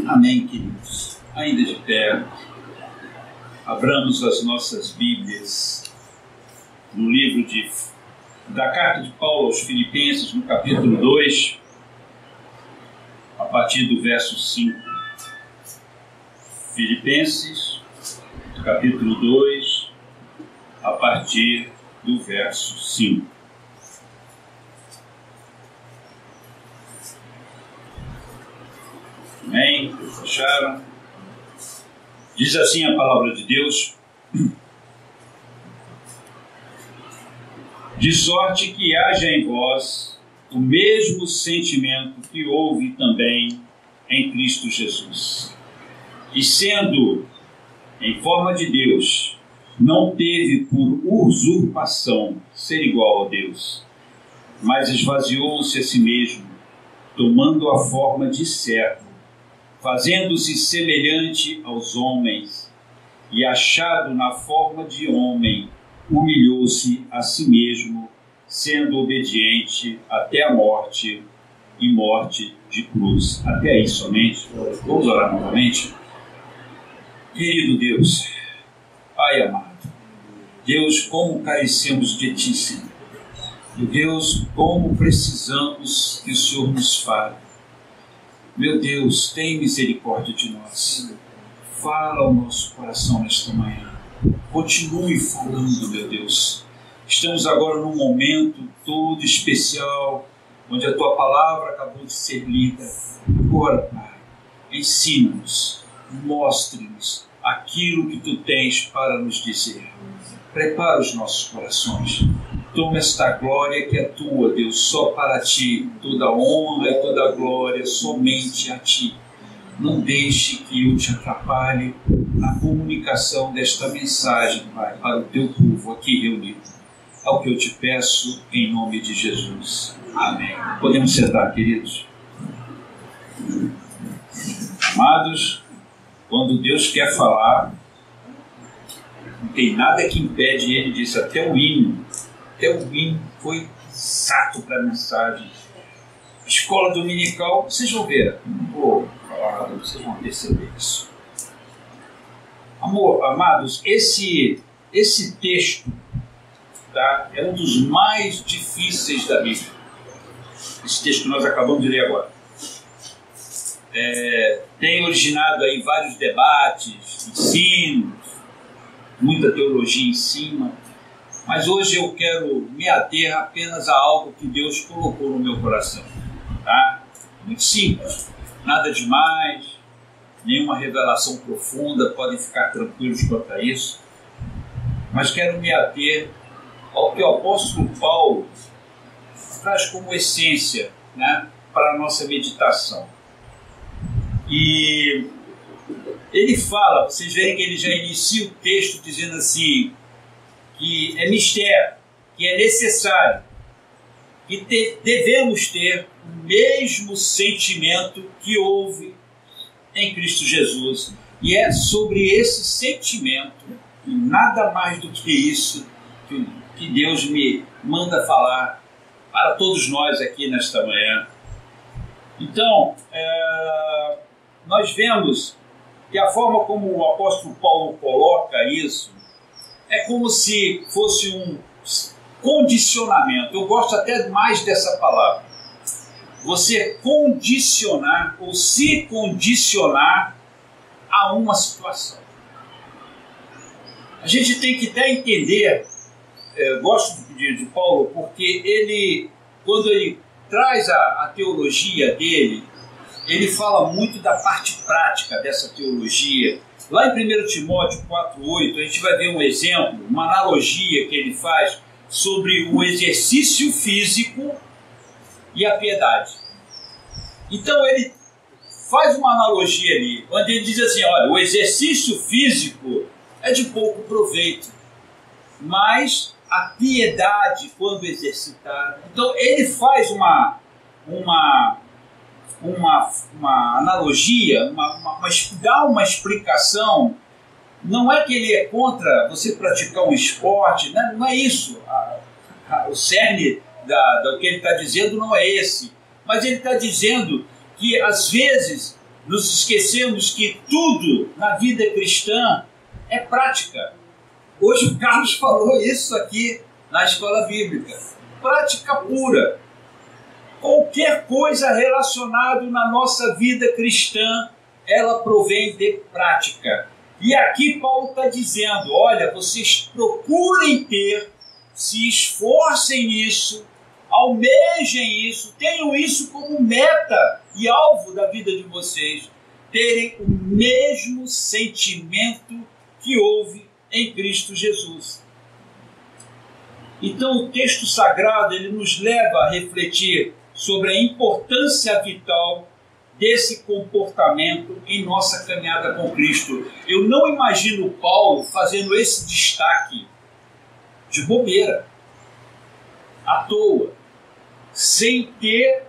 Amém, queridos. Ainda de pé, abramos as nossas Bíblias no livro da carta de Paulo aos Filipenses, no capítulo 2, a partir do verso 5. Filipenses, capítulo 2, a partir do verso 5. Amém? Fecharam? Diz assim a palavra de Deus: de sorte que haja em vós o mesmo sentimento que houve também em Cristo Jesus. E sendo em forma de Deus, não teve por usurpação ser igual a Deus, mas esvaziou-se a si mesmo, tomando a forma de servo, fazendo-se semelhante aos homens, e achado na forma de homem, humilhou-se a si mesmo, sendo obediente até a morte, e morte de cruz. Até aí somente. Vamos orar novamente. Querido Deus, Pai amado, Deus, como carecemos de Ti, Senhor. E Deus, como precisamos que o Senhor nos fale. Meu Deus, tem misericórdia de nós. Fala ao nosso coração nesta manhã. Continue falando, meu Deus. Estamos agora num momento todo especial, onde a Tua palavra acabou de ser lida. Agora, Pai, ensina-nos, mostre-nos aquilo que Tu tens para nos dizer. Prepara os nossos corações. Toma esta glória que é Tua, Deus, só para Ti. Toda honra e toda glória somente a Ti. Não deixe que eu te atrapalhe na comunicação desta mensagem, Pai, para o Teu povo aqui reunido. É o que eu te peço em nome de Jesus. Amém. Podemos sentar, queridos. Amados, quando Deus quer falar, não tem nada que impede Ele disso, até o hino foi exato para a mensagem. Escola dominical, vocês vão ver, não vou falar, vocês vão perceber isso. Amados, esse texto, tá, é um dos mais difíceis da Bíblia. Esse texto que nós acabamos de ler agora. Tem originado aí vários debates, ensinos, muita teologia em cima. Mas hoje eu quero me ater apenas a algo que Deus colocou no meu coração. Tá? Muito simples, nada demais, nenhuma revelação profunda, podem ficar tranquilos quanto a isso. Mas quero me ater ao que o apóstolo Paulo traz como essência, né, para a nossa meditação. E ele fala, vocês verem que ele já inicia o texto dizendo assim, que é mistério, que é necessário, que devemos ter o mesmo sentimento que houve em Cristo Jesus. E é sobre esse sentimento, e nada mais do que isso, que Deus me manda falar para todos nós aqui nesta manhã. Então, nós vemos que a forma como o apóstolo Paulo coloca isso é como se fosse um condicionamento. Eu gosto até mais dessa palavra. Você condicionar ou se condicionar a uma situação. A gente tem que até entender, eu gosto de Paulo, porque ele, quando ele traz a teologia dele, ele fala muito da parte prática dessa teologia. Lá em 1 Timóteo 4,8, a gente vai ver um exemplo, uma analogia que ele faz sobre o exercício físico e a piedade. Então ele faz uma analogia ali, onde ele diz assim, olha, o exercício físico é de pouco proveito, mas a piedade, quando exercitada... Então ele faz uma analogia, dá uma explicação. Não é que ele é contra você praticar um esporte, né? Não é isso. O cerne do que ele está dizendo não é esse. Mas ele está dizendo que, às vezes, nos esquecemos que tudo na vida cristã é prática. Hoje o Carlos falou isso aqui na escola bíblica. Prática pura. Qualquer coisa relacionada na nossa vida cristã, ela provém de prática. E aqui Paulo está dizendo, olha, vocês procurem ter, se esforcem nisso, almejem isso, tenham isso como meta e alvo da vida de vocês, terem o mesmo sentimento que houve em Cristo Jesus. Então o texto sagrado ele nos leva a refletir sobre a importância vital desse comportamento em nossa caminhada com Cristo. Eu não imagino Paulo fazendo esse destaque de bobeira, à toa, sem ter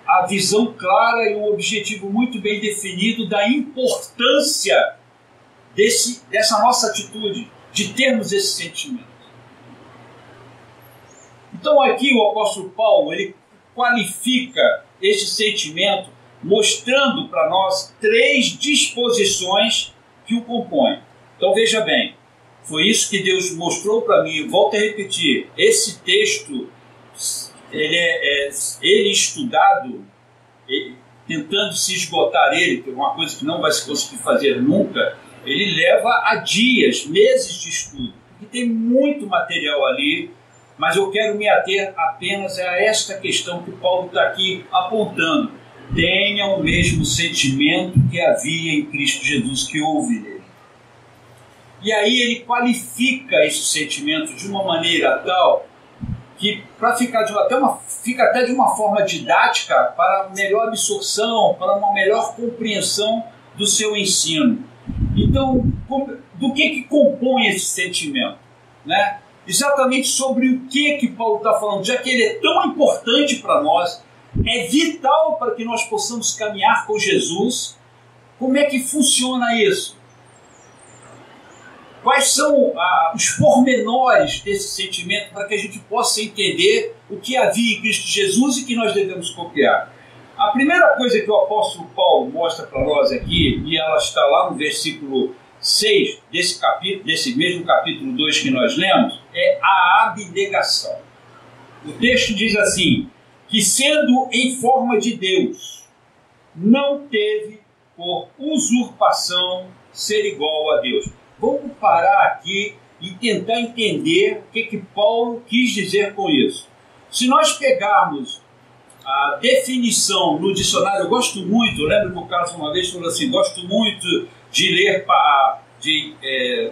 a visão clara e um objetivo muito bem definido da importância dessa nossa atitude, de termos esse sentimento. Então aqui o apóstolo Paulo, ele qualifica este sentimento mostrando para nós 3 disposições que o compõem. Então veja bem, foi isso que Deus mostrou para mim. Volto a repetir, esse texto, ele estudado, tentando se esgotar ele, que é uma coisa que não vai se conseguir fazer nunca, ele leva a dias, meses de estudo, porque tem muito material ali, mas eu quero me ater apenas a esta questão que Paulo está aqui apontando. Tenha o mesmo sentimento que havia em Cristo Jesus, que houve nele. E aí ele qualifica esse sentimento de uma maneira tal que fica até de uma forma didática para melhor absorção, para uma melhor compreensão do seu ensino. Então, do que compõe esse sentimento? Né? Exatamente sobre o que Paulo está falando, já que ele é tão importante para nós, é vital para que nós possamos caminhar com Jesus. Como é que funciona isso? Quais são os pormenores desse sentimento para que a gente possa entender o que havia em Cristo Jesus e que nós devemos copiar? A primeira coisa que o apóstolo Paulo mostra para nós aqui, e ela está lá no versículo 6 desse mesmo capítulo 2 que nós lemos, é a abnegação. O texto diz assim, que sendo em forma de Deus, não teve por usurpação ser igual a Deus. Vamos parar aqui e tentar entender o que Paulo quis dizer com isso. Se nós pegarmos a definição no dicionário, eu gosto muito, eu lembro que o Carlos uma vez falou assim, gosto muito de ler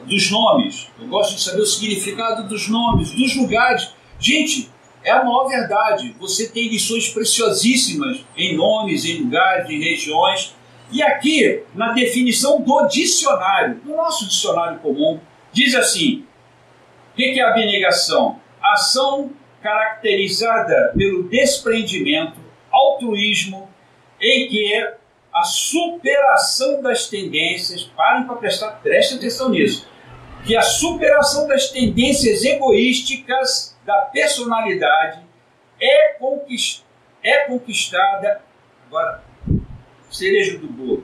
dos nomes, eu gosto de saber o significado dos nomes, dos lugares. Gente, é a maior verdade, você tem lições preciosíssimas em nomes, em lugares, em regiões. E aqui, na definição do dicionário, do nosso dicionário comum, diz assim, o que é abnegação? Ação caracterizada pelo desprendimento, altruísmo, em que a superação das tendências, prestem atenção nisso, que a superação das tendências egoísticas da personalidade é conquistada, agora, cereja do bolo,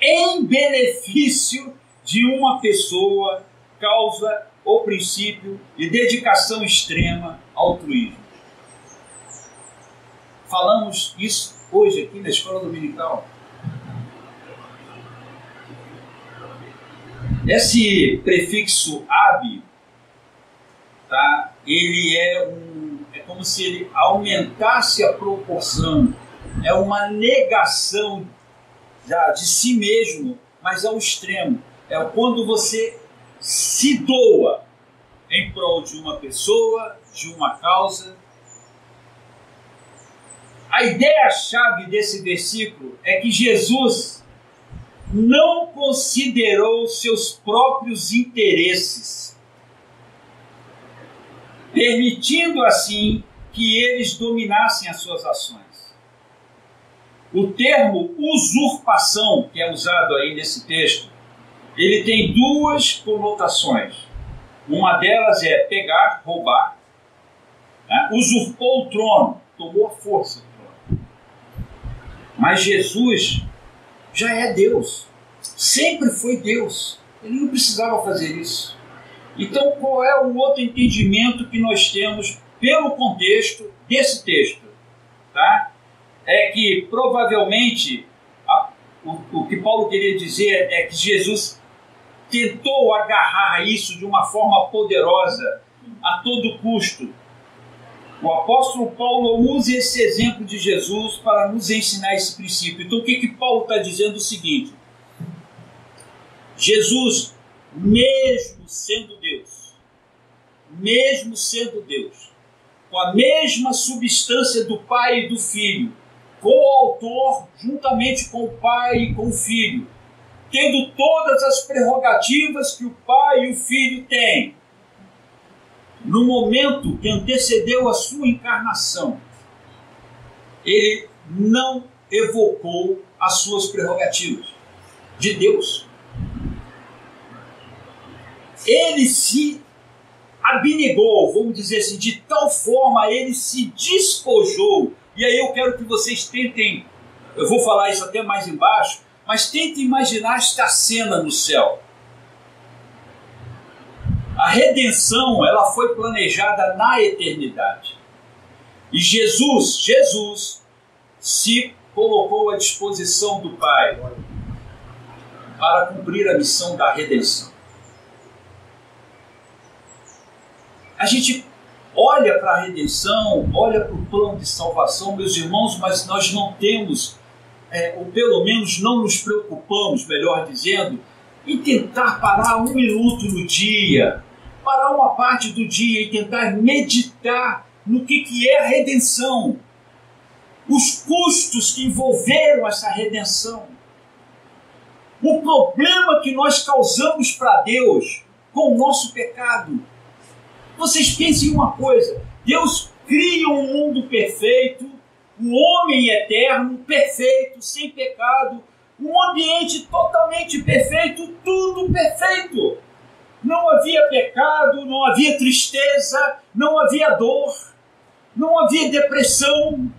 em benefício de uma pessoa, causa ou princípio de dedicação extrema, altruísmo. Falamos isso hoje aqui na escola dominical. Esse prefixo ab, tá? Ele é como se ele aumentasse a proporção, é uma negação de si mesmo, mas ao extremo. É quando você se doa em prol de uma pessoa, de uma causa. A ideia-chave desse versículo é que Jesus não considerou seus próprios interesses, permitindo assim que eles dominassem as suas ações. O termo usurpação, que é usado aí nesse texto, ele tem 2 conotações. Uma delas é pegar, roubar, né? Usurpou o trono, tomou a força do trono. Mas Jesus, já é Deus. Sempre foi Deus. Ele não precisava fazer isso. Então, qual é o outro entendimento que nós temos pelo contexto desse texto? Tá? É que provavelmente o que Paulo queria dizer é que Jesus tentou agarrar isso de uma forma poderosa a todo custo. O apóstolo Paulo usa esse exemplo de Jesus para nos ensinar esse princípio. Então o que Paulo está dizendo? É o seguinte: Jesus, mesmo sendo Deus, com a mesma substância do Pai e do Filho, coautor juntamente com o Pai e com o Filho, tendo todas as prerrogativas que o Pai e o Filho têm, no momento que antecedeu a sua encarnação, ele não evocou as suas prerrogativas de Deus. Ele se abnegou, vamos dizer assim, de tal forma ele se despojou. E aí eu quero que vocês tentem, eu vou falar isso até mais embaixo, mas tentem imaginar esta cena no céu. A redenção, ela foi planejada na eternidade. E Jesus se colocou à disposição do Pai para cumprir a missão da redenção. A gente olha para a redenção, olha para o plano de salvação, meus irmãos, mas nós não temos, ou pelo menos não nos preocupamos, melhor dizendo, em tentar parar um minuto no dia, parar uma parte do dia e tentar meditar no que é a redenção, os custos que envolveram essa redenção, o problema que nós causamos para Deus com o nosso pecado. Vocês pensem uma coisa: Deus cria um mundo perfeito, um homem eterno, perfeito, sem pecado, um ambiente totalmente perfeito, tudo perfeito. Não havia pecado, não havia tristeza, não havia dor, não havia depressão,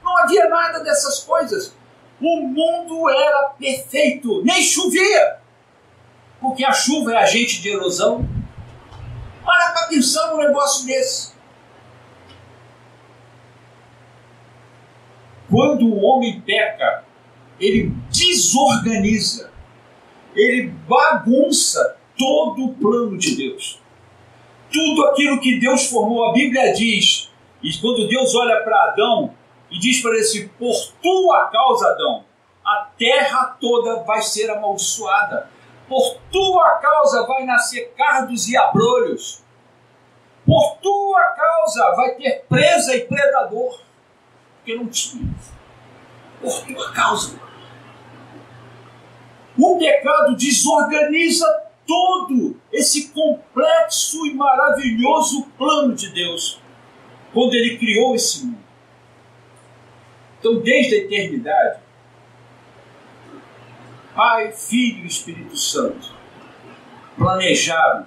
não havia nada dessas coisas. O mundo era perfeito, nem chovia, porque a chuva é agente de erosão. Para pensar num negócio desse. Quando o homem peca, ele desorganiza, ele bagunça todo o plano de Deus. Tudo aquilo que Deus formou, a Bíblia diz, e quando Deus olha para Adão e diz para ele assim: por tua causa, Adão, a terra toda vai ser amaldiçoada. Por tua causa vai nascer cardos e abrolhos. Por tua causa vai ter presa e predador. Porque não tinha. Por tua causa. O pecado desorganiza todo esse complexo e maravilhoso plano de Deus, quando Ele criou esse mundo. Então, desde a eternidade, Pai, Filho e Espírito Santo planejaram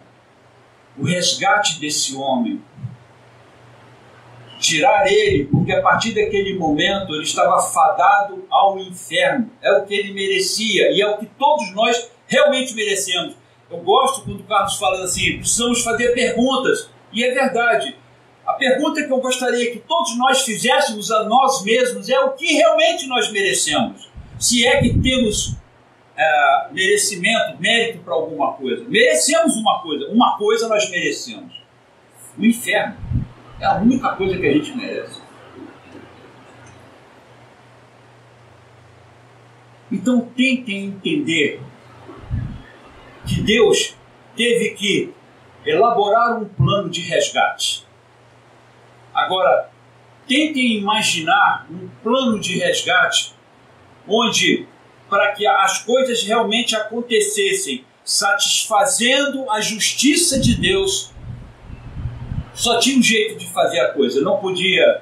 o resgate desse homem, tirar ele, porque a partir daquele momento ele estava fadado ao inferno. É o que ele merecia e é o que todos nós realmente merecemos. Eu gosto quando o Carlos fala assim: precisamos fazer perguntas, e é verdade. A pergunta que eu gostaria que todos nós fizéssemos a nós mesmos é o que realmente nós merecemos. Se é que temos merecimento, mérito para alguma coisa. Merecemos uma coisa nós merecemos: o inferno. É a única coisa que a gente merece. Então tentem entender que Deus teve que elaborar um plano de resgate. Agora, tentem imaginar um plano de resgate onde, para que as coisas realmente acontecessem, satisfazendo a justiça de Deus, só tinha um jeito de fazer a coisa. Não podia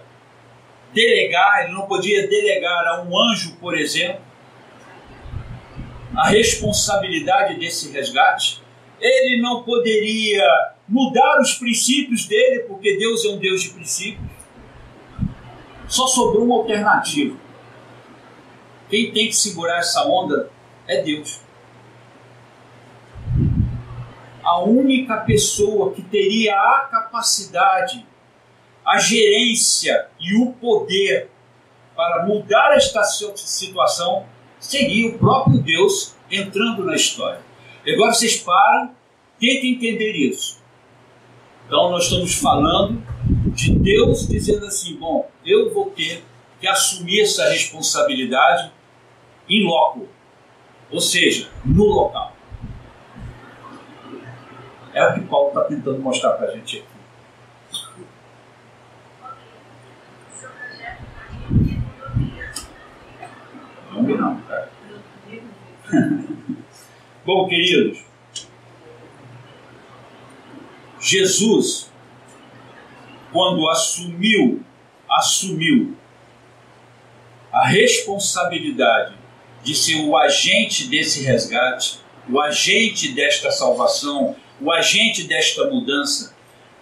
delegar, ele não podia delegar a um anjo, por exemplo, a responsabilidade desse resgate. Ele não poderia mudar os princípios dele, porque Deus é um Deus de princípios. Só sobrou uma alternativa. Quem tem que segurar essa onda é Deus. A única pessoa que teria a capacidade, a gerência e o poder para mudar esta situação seria o próprio Deus entrando na história. Agora vocês param, tentem entender isso. Então nós estamos falando de Deus dizendo assim, bom, eu vou ter que assumir essa responsabilidade in loco, ou seja, no local. É o que Paulo está tentando mostrar para a gente aqui. Não, cara. Bom, queridos, Jesus, quando assumiu a responsabilidade de ser o agente desse resgate, o agente desta salvação, o agente desta mudança,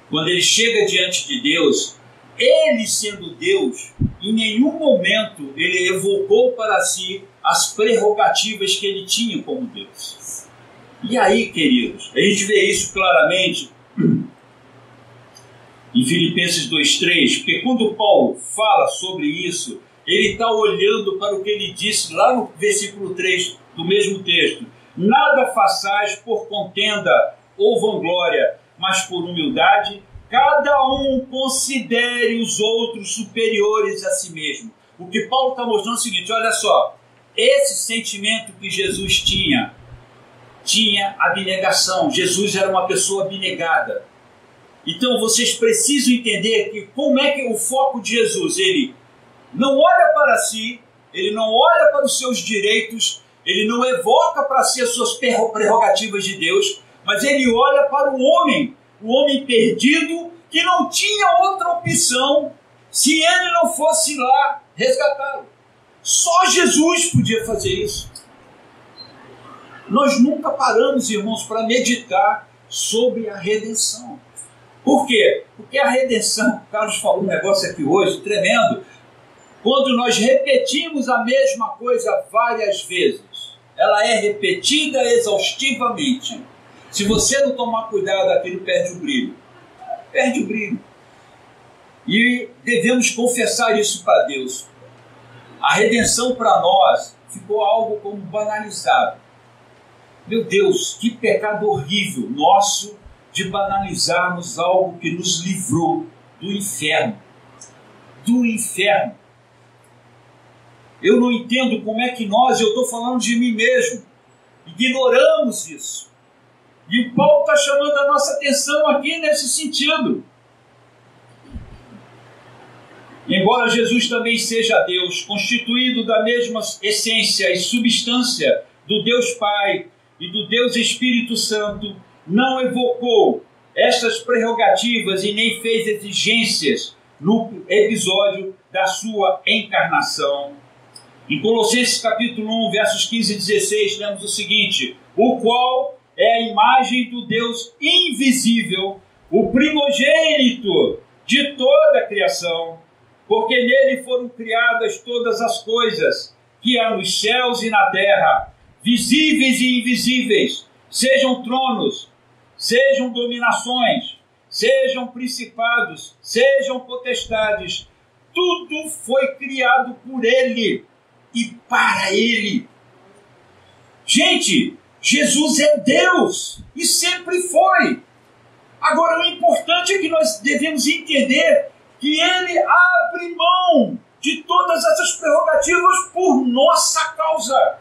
quando ele chega diante de Deus, ele sendo Deus, em nenhum momento ele evocou para si as prerrogativas que ele tinha como Deus. E aí, queridos, a gente vê isso claramente em Filipenses 2,3, porque quando Paulo fala sobre isso, ele está olhando para o que ele disse lá no versículo 3 do mesmo texto. Nada façais por contenda ou vanglória, mas por humildade, cada um considere os outros superiores a si mesmo. O que Paulo está mostrando é o seguinte, olha só, esse sentimento que Jesus tinha abnegação. Jesus era uma pessoa abnegada. Então vocês precisam entender que como é que o foco de Jesus, ele não olha para si, ele não olha para os seus direitos, ele não evoca para si as suas prerrogativas de Deus, mas ele olha para o homem perdido, que não tinha outra opção se ele não fosse lá resgatá-lo. Só Jesus podia fazer isso. Nós nunca paramos, irmãos, para meditar sobre a redenção. Por quê? Porque a redenção, o Carlos falou um negócio aqui hoje tremendo, quando nós repetimos a mesma coisa várias vezes, ela é repetida exaustivamente. Se você não tomar cuidado, aquilo perde o brilho. Perde o brilho. E devemos confessar isso para Deus. A redenção para nós ficou algo como banalizado. Meu Deus, que pecado horrível nosso de banalizarmos algo que nos livrou do inferno. Do inferno. Eu não entendo como é que nós, eu estou falando de mim mesmo, ignoramos isso. E o Paulo está chamando a nossa atenção aqui nesse sentido. Embora Jesus também seja Deus, constituído da mesma essência e substância do Deus Pai e do Deus Espírito Santo, não evocou estas prerrogativas e nem fez exigências no episódio da sua encarnação. Em Colossenses capítulo 1, versos 15 e 16, lemos o seguinte: o qual é a imagem do Deus invisível, o primogênito de toda a criação, porque nele foram criadas todas as coisas, que há nos céus e na terra, visíveis e invisíveis, sejam tronos, sejam dominações, sejam principados, sejam potestades, tudo foi criado por ele e para ele. Gente, Jesus é Deus e sempre foi. Agora, o importante é que nós devemos entender que ele abre mão de todas essas prerrogativas por nossa causa.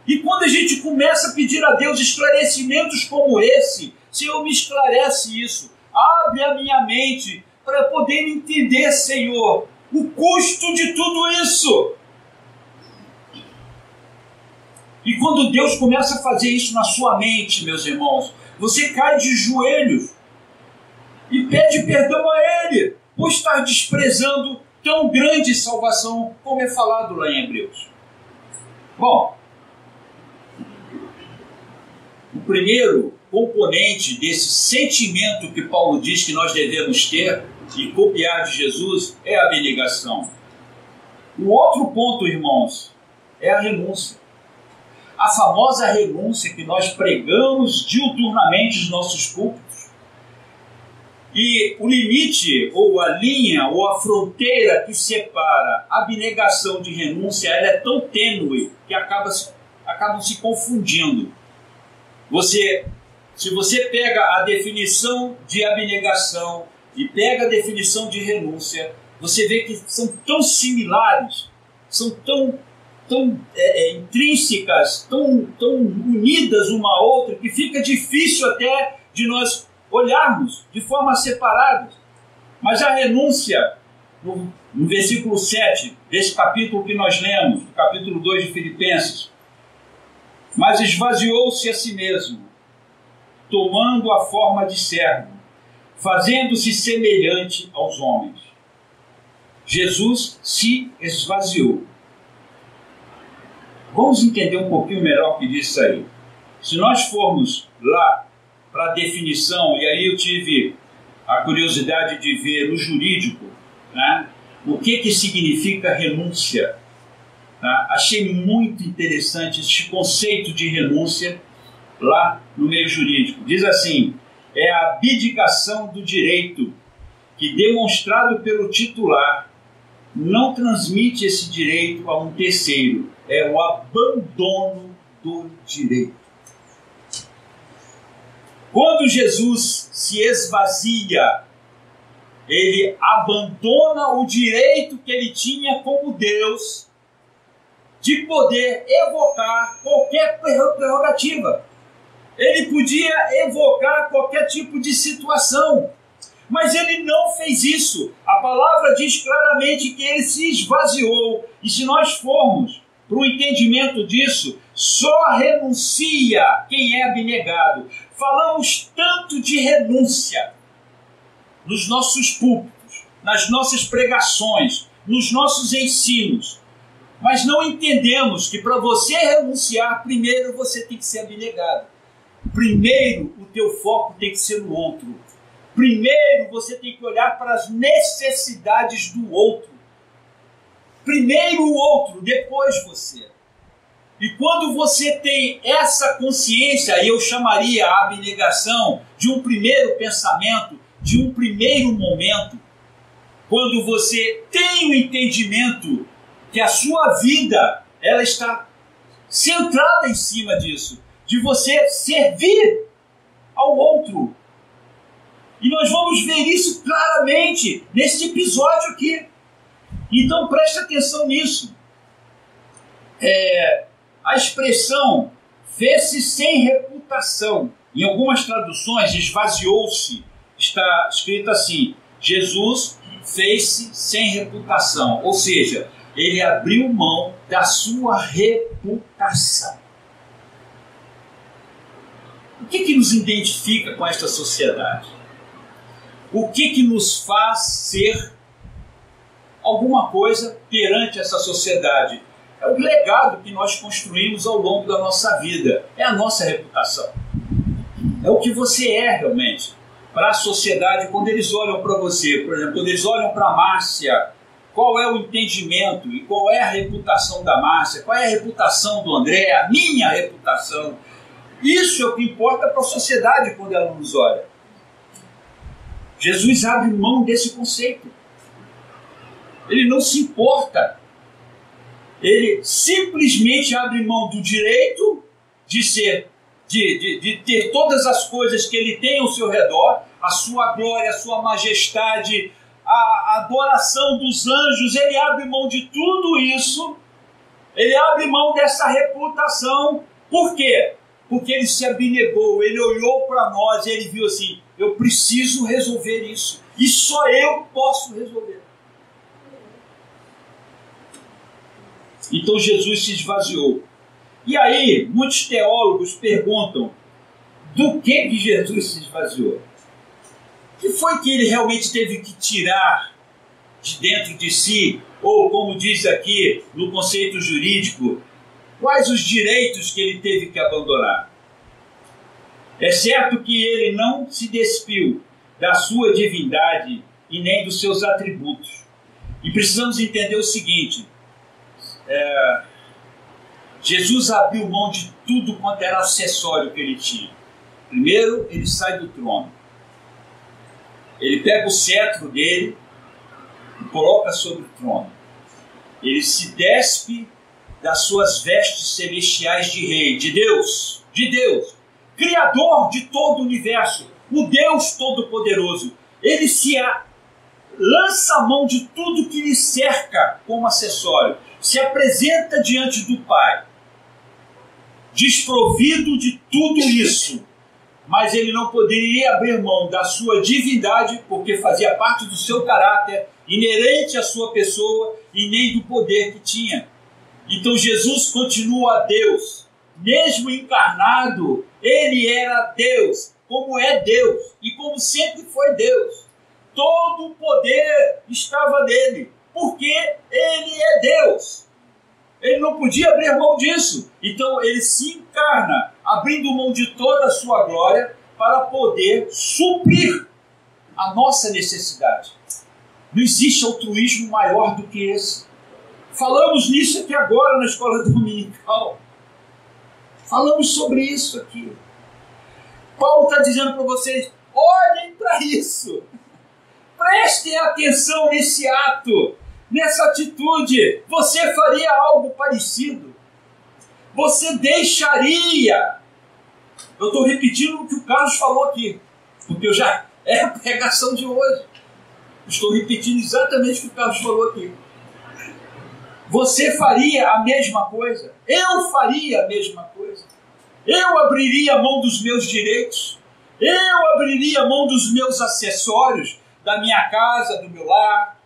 E quando a gente começa a pedir a Deus esclarecimentos como esse, Senhor, me esclarece isso, abre a minha mente para poder entender, Senhor, o custo de tudo isso. E quando Deus começa a fazer isso na sua mente, meus irmãos, você cai de joelhos e pede perdão a Ele por estar desprezando tão grande salvação como é falado lá em Hebreus. Bom, o primeiro componente desse sentimento que Paulo diz que nós devemos ter e copiar de Jesus é a abnegação. O outro ponto, irmãos, é a renúncia. A famosa renúncia que nós pregamos diuturnamente nos nossos púlpitos. E o limite, ou a linha, ou a fronteira que separa abnegação de renúncia, ela é tão tênue que acabam se confundindo. Se você pega a definição de abnegação e pega a definição de renúncia, você vê que são tão similares, são tão intrínsecas, tão unidas uma à outra, que fica difícil até de nós olharmos de forma separada. Mas a renúncia, no versículo 7 desse capítulo que nós lemos, no capítulo 2 de Filipenses, mas esvaziou-se a si mesmo, tomando a forma de servo, fazendo-se semelhante aos homens. Jesus se esvaziou. Vamos entender um pouquinho melhor o que diz isso aí. Se nós formos lá para a definição, e aí eu tive a curiosidade de ver no jurídico, né, o que significa renúncia. Tá? Achei muito interessante esse conceito de renúncia lá no meio jurídico. Diz assim: é a abdicação do direito que, demonstrado pelo titular, não transmite esse direito a um terceiro. É o abandono do direito. Quando Jesus se esvazia, ele abandona o direito que ele tinha como Deus de poder evocar qualquer prerrogativa. Ele podia evocar qualquer tipo de situação, mas ele não fez isso. A palavra diz claramente que ele se esvaziou. E se nós formos para o entendimento disso, só renuncia quem é abnegado. Falamos tanto de renúncia nos nossos púlpitos, nas nossas pregações, nos nossos ensinos, mas não entendemos que para você renunciar, primeiro você tem que ser abnegado. Primeiro o teu foco tem que ser no outro. Primeiro você tem que olhar para as necessidades do outro. Primeiro o outro, depois você. E quando você tem essa consciência, eu chamaria a abnegação de um primeiro pensamento, de um primeiro momento, quando você tem o entendimento que a sua vida ela está centrada em cima disso, de você servir ao outro. E nós vamos ver isso claramente nesse episódio aqui. Então preste atenção nisso. A expressão fez-se sem reputação, em algumas traduções esvaziou-se, está escrito assim: Jesus fez-se sem reputação, ou seja, ele abriu mão da sua reputação. O que nos identifica com esta sociedade? O que nos faz ser alguma coisa perante essa sociedade? É o legado que nós construímos ao longo da nossa vida. É a nossa reputação. É o que você é realmente para a sociedade quando eles olham para você. Por exemplo, quando eles olham para a Márcia, qual é o entendimento e qual é a reputação da Márcia? Qual é a reputação do André? A minha reputação. Isso é o que importa para a sociedade quando ela nos olha. Jesus abre mão desse conceito. Ele não se importa. Ele simplesmente abre mão do direito de ser, de ter todas as coisas que ele tem ao seu redor, a sua glória, a sua majestade, a adoração dos anjos. Ele abre mão de tudo isso. Ele abre mão dessa reputação. Por quê? Porque ele se abnegou, ele olhou para nós e ele viu assim: eu preciso resolver isso. E só eu posso resolver. Então Jesus se esvaziou. E aí, muitos teólogos perguntam: do que Jesus se esvaziou? O que foi que ele realmente teve que tirar de dentro de si? Ou, como diz aqui no conceito jurídico, quais os direitos que ele teve que abandonar? É certo que ele não se despiu da sua divindade e nem dos seus atributos. E precisamos entender o seguinte: Jesus abriu mão de tudo quanto era acessório que ele tinha. Primeiro, ele sai do trono. Ele pega o cetro dele e coloca sobre o trono. Ele se despe das suas vestes celestiais de rei, de Deus, Criador de todo o universo, o Deus Todo-Poderoso. Ele lança a mão de tudo que lhe cerca como acessório, se apresenta diante do Pai, desprovido de tudo isso, mas ele não poderia abrir mão da sua divindade, porque fazia parte do seu caráter, inerente à sua pessoa, e nem do poder que tinha. Então Jesus continua Deus, mesmo encarnado, ele era Deus, como é Deus, e como sempre foi Deus. Todo o poder estava nele, porque ele é Deus. Ele não podia abrir mão disso. Então ele se encarna, abrindo mão de toda a sua glória, para poder suprir a nossa necessidade. Não existe altruísmo maior do que esse. Falamos nisso aqui agora na escola dominical. Falamos sobre isso aqui. Paulo está dizendo para vocês, olhem para isso. Prestem atenção nesse ato, nessa atitude. Você faria algo parecido? Você deixaria? Eu estou repetindo o que o Carlos falou aqui, porque é a pregação de hoje. Estou repetindo exatamente o que o Carlos falou aqui. Você faria a mesma coisa? Eu faria a mesma coisa. Eu abriria a mão dos meus direitos. Eu abriria a mão dos meus acessórios, da minha casa, do meu lar.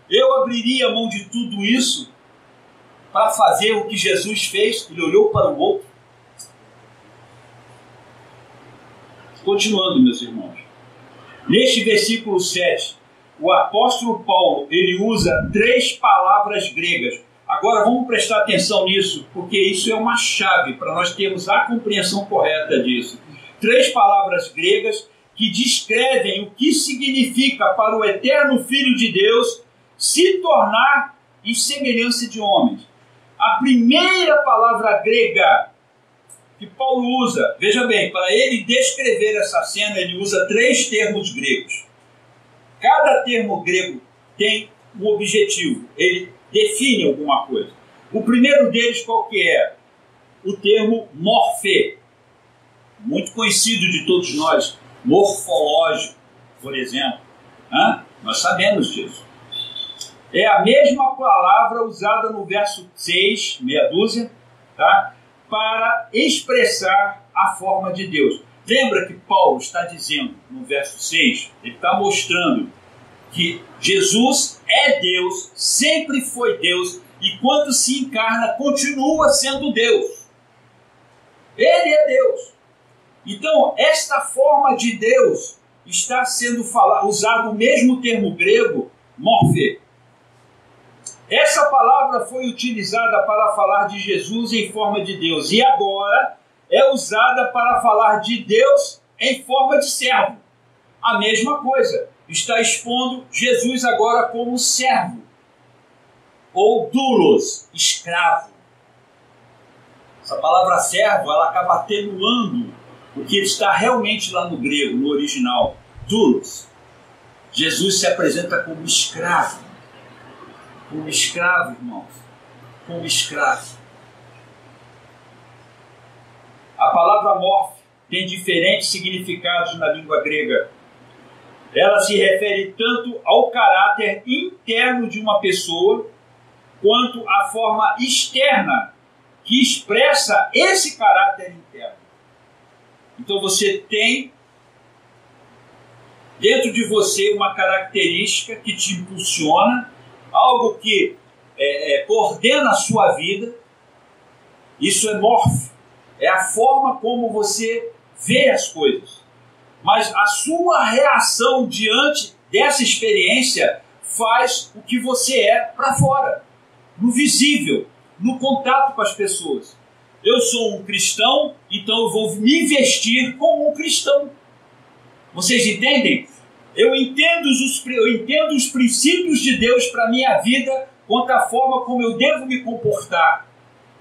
Eu abriria a mão de tudo isso para fazer o que Jesus fez. Ele olhou para o outro. Continuando, meus irmãos. Neste versículo 7, o apóstolo Paulo, ele usa 3 palavras gregas. Agora vamos prestar atenção nisso, porque isso é uma chave para nós termos a compreensão correta disso. 3 palavras gregas que descrevem o que significa para o eterno Filho de Deus se tornar em semelhança de homens. A primeira palavra grega que Paulo usa, veja bem, para ele descrever essa cena, ele usa 3 termos gregos. Cada termo grego tem um objetivo, ele define alguma coisa. O primeiro deles qual que é? O termo morfê, muito conhecido de todos nós, morfológico, por exemplo. Nós sabemos disso. É a mesma palavra usada no verso 6, meia dúzia, tá? Para expressar a forma de Deus. Lembra que Paulo está dizendo no verso 6, ele está mostrando que Jesus é Deus, sempre foi Deus, e quando se encarna, continua sendo Deus. Ele é Deus. Então, esta forma de Deus está sendo usado o mesmo termo grego, morfê. Essa palavra foi utilizada para falar de Jesus em forma de Deus, e agora é usada para falar de Deus em forma de servo. A mesma coisa, está expondo Jesus agora como servo, ou doulos, escravo. Essa palavra servo, ela acaba atenuando o que está realmente lá no grego, no original, doulos. Jesus se apresenta como escravo. Como escravo, irmãos. Como escravo. A palavra morfe tem diferentes significados na língua grega. Ela se refere tanto ao caráter interno de uma pessoa, quanto à forma externa que expressa esse caráter interno. Então você tem dentro de você uma característica que te impulsiona, algo que coordena a sua vida. Isso é morfe, é a forma como você vê as coisas. Mas a sua reação diante dessa experiência faz o que você é para fora, no visível, no contato com as pessoas. Eu sou um cristão, então eu vou me vestir como um cristão. Vocês entendem? Eu entendo os princípios de Deus para a minha vida quanto à forma como eu devo me comportar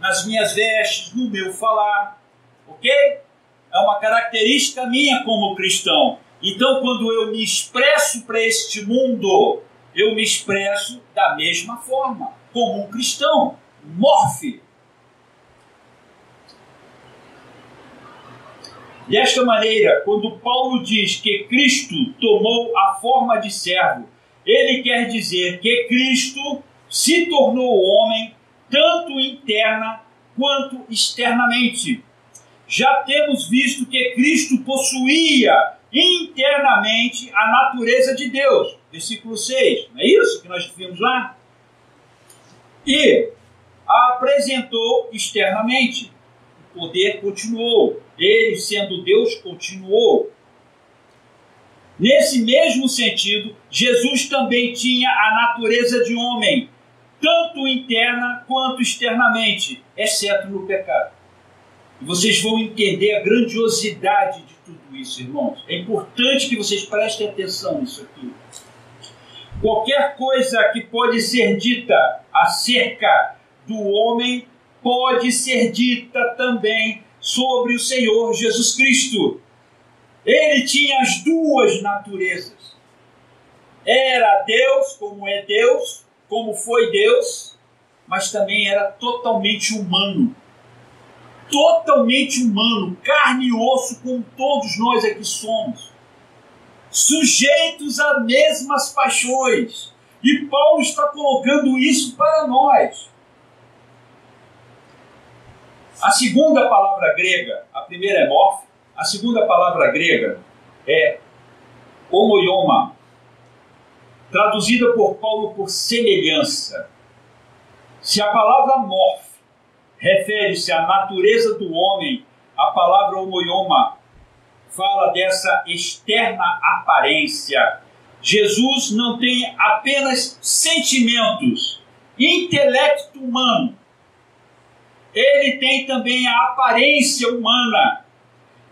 nas minhas vestes, no meu falar, ok? É uma característica minha como cristão. Então, quando eu me expresso para este mundo, eu me expresso da mesma forma, como um cristão, morfe. Desta maneira, quando Paulo diz que Cristo tomou a forma de servo, ele quer dizer que Cristo se tornou homem, tanto interna quanto externamente. Já temos visto que Cristo possuía internamente a natureza de Deus. Versículo 6, não é isso que nós vimos lá? E a apresentou externamente. O poder continuou. Ele, sendo Deus, continuou. Nesse mesmo sentido, Jesus também tinha a natureza de homem, tanto interna quanto externamente, exceto no pecado. E vocês vão entender a grandiosidade de tudo isso, irmãos. É importante que vocês prestem atenção nisso aqui. Qualquer coisa que pode ser dita acerca do homem pode ser dita também sobre o Senhor Jesus Cristo. Ele tinha as duas naturezas. Era Deus, como é Deus, como foi Deus, mas também era totalmente humano. Totalmente humano, carne e osso, como todos nós aqui somos. Sujeitos a mesmas paixões. E Paulo está colocando isso para nós. A segunda palavra grega, a primeira é morfe, a segunda palavra grega é homoioma, traduzida por Paulo por semelhança. Se a palavra morfe refere-se à natureza do homem, a palavra homoioma fala dessa externa aparência. Jesus não tem apenas sentimentos, intelecto humano. Ele tem também a aparência humana.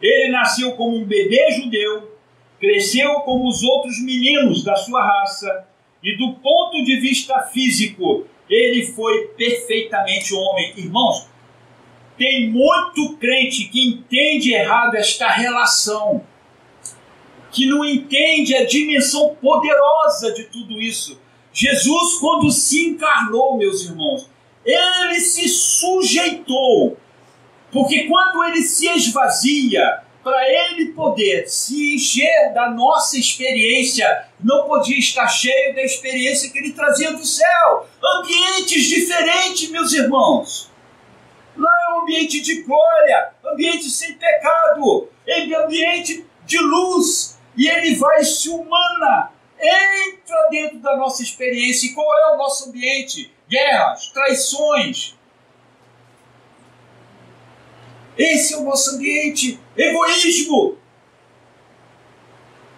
Ele nasceu como um bebê judeu, cresceu como os outros meninos da sua raça, e do ponto de vista físico, ele foi perfeitamente homem. Irmãos, tem muito crente que entende errado esta relação, que não entende a dimensão poderosa de tudo isso. Jesus, quando se encarnou, meus irmãos, ele se sujeitou, porque quando ele se esvazia, para ele poder se encher da nossa experiência, não podia estar cheio da experiência que ele trazia do céu. Ambientes diferentes, meus irmãos. Lá é um ambiente de glória, ambiente sem pecado, ambiente de luz, e ele vai se humana, entra dentro da nossa experiência. E qual é o nosso ambiente? Guerras, traições. Esse é o nosso ambiente. Egoísmo.